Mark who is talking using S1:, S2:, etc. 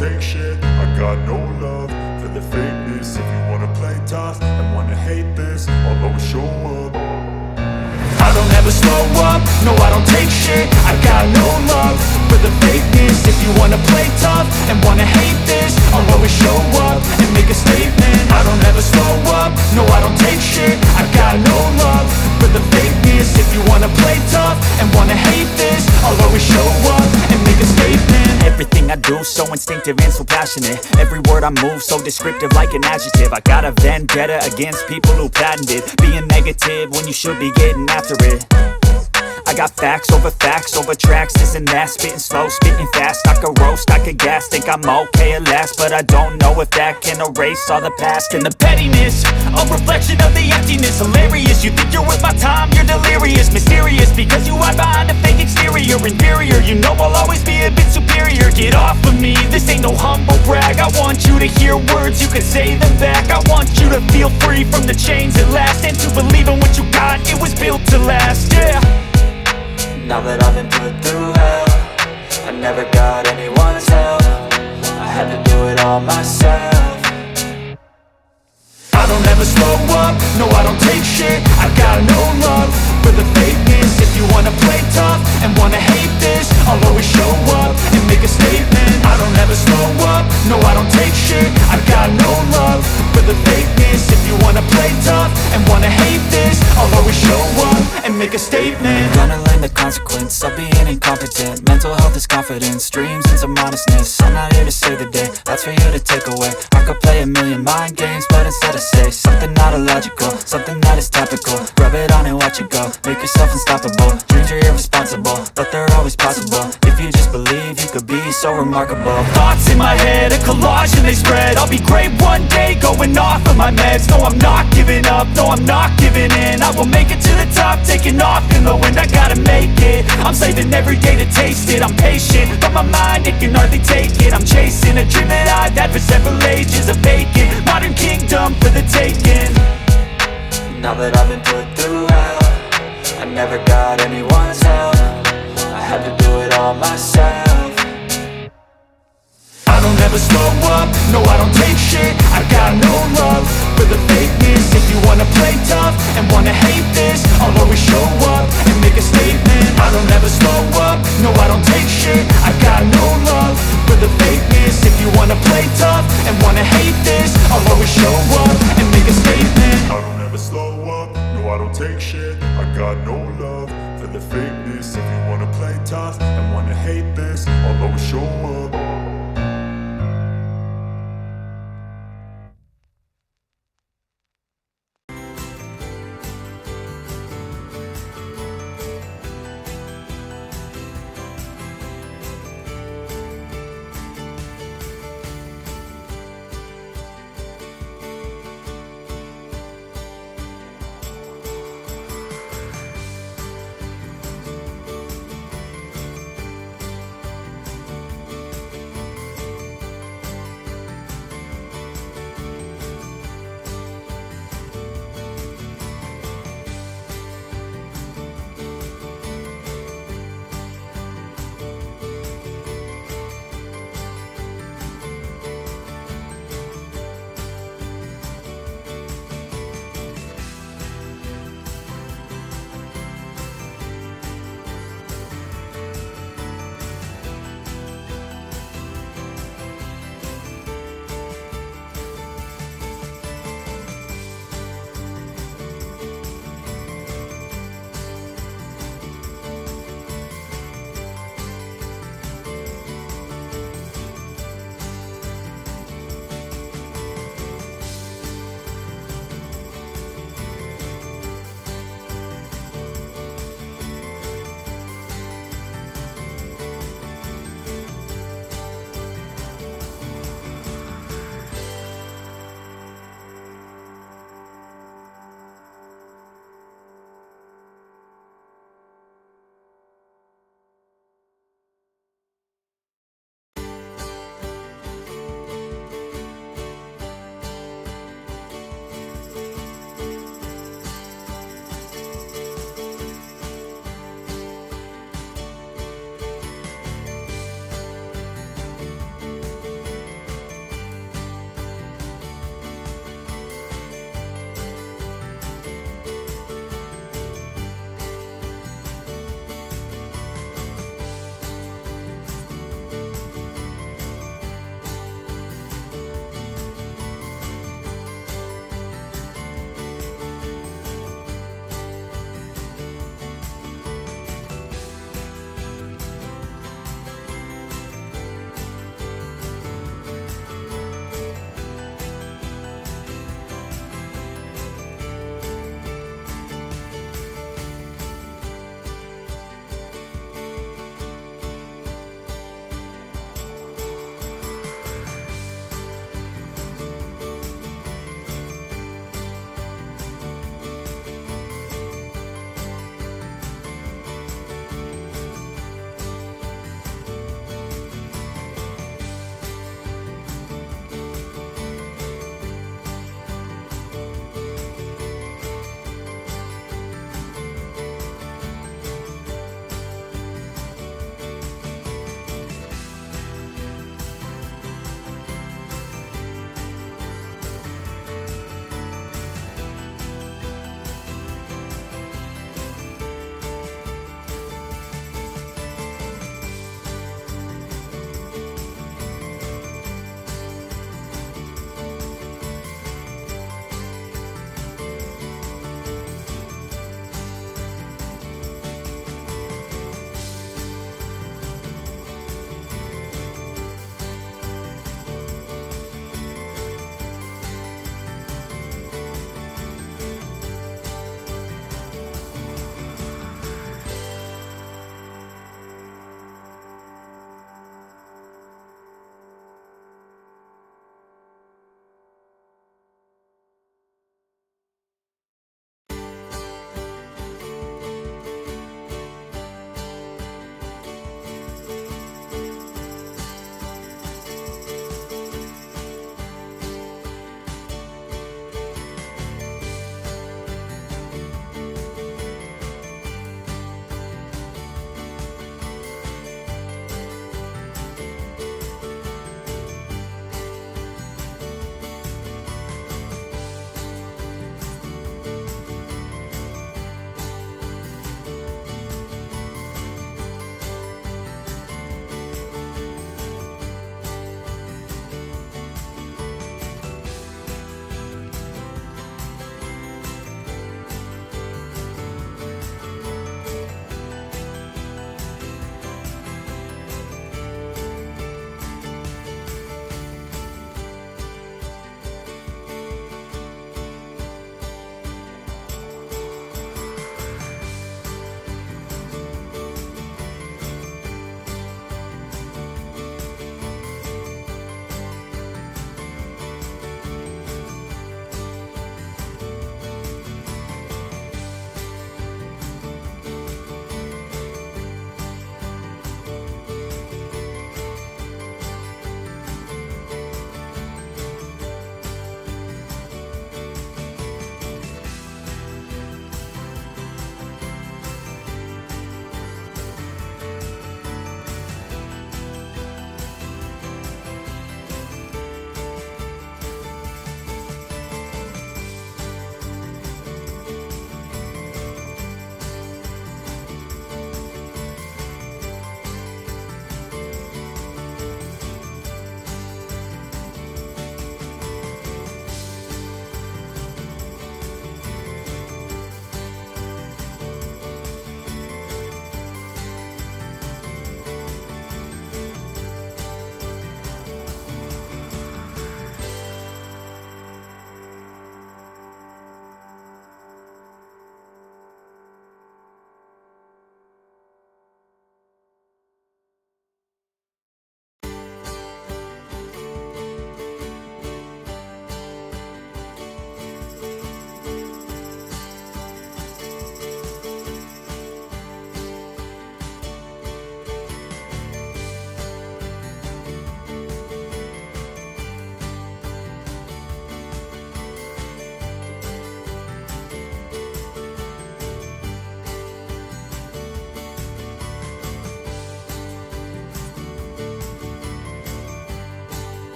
S1: take shit. I got no love for the fakeness. If you wanna play tough and wanna hate this, I'll always show up.
S2: I don't ever slow up, no I don't take shit. I got no love for the fakeness. If you wanna play tough and wanna hate this, I'll always show up and make a statement. I don't ever slow up, no I don't take shit. I got no love for the fakeness. If you wanna play tough and wanna hate this, I'll always show up and make a statement.
S3: Everything I do so instinctive and so passionate. Every word I move so descriptive like an adjective. I got a vendetta against people who patented being negative when you should be getting after it. I got facts over tracks, this and that. Spitting slow, spitting fast, I could roast, I could gas. Think I'm okay at last, but I don't know if that can erase all the past. And the pettiness, a reflection of the emptiness. Hilarious, you think you're worth my time, you're delirious. Mysterious, because you hide behind a fake exterior. Inferior, you know I'll always be a bit superior. Get off of me, this ain't no humble brag. I want you to hear words, you can say them back. I want you to feel free from the chains at last, and to believe in what you got, it was built to last, yeah.
S4: Now that I've been put through hell, I never got anyone's help. I had to do it all myself.
S2: I don't ever slow up, no I don't take shit. I got no love for the fakeness. If you wanna play tough and wanna hate this, I'll always show up and make a statement. I don't ever slow up, no I don't take shit. I got no love for the fakeness. If you wanna play tough and wanna hate this, I'll always show up and make a statement.
S4: Gonna learn the consequence of being incompetent. Mental health is confidence, dreams and some honestness. I'm not here to save the day, that's for you to take away. I could play a million mind games, but instead I say something not illogical, something that is topical. Rub it on and watch it go, make yourself unstoppable. Dreams are irresponsible, but they're always possible. If you just believe, you could be so remarkable.
S2: Thoughts in my head, a collage and they spread. I'll be great one day, going off of my meds. No, I'm not giving up, no, I'm not giving in. I will make it to the top, taking off in the wind. I gotta make it, I'm saving every day to taste it. I'm patient, but my mind, it can hardly take it. I'm chasing a dream that I've had for several ages. A vacant, modern kingdom for the taking.
S4: Now that I've been put through hell, I never got anyone's help. I had to do it all myself.
S2: I don't ever slow up, no I don't take shit. I got no love for the fakeness. If you wanna play tough and wanna hate this, I'll always show up and make a statement. I don't ever slow up, no I don't take shit. I got no love for the fakeness. If you wanna play tough and wanna hate this, I'll always show up and make a statement.
S1: I don't ever slow up, no I don't take shit. I got no love for the fakeness. If you wanna play tough and wanna hate this, I'll always show up.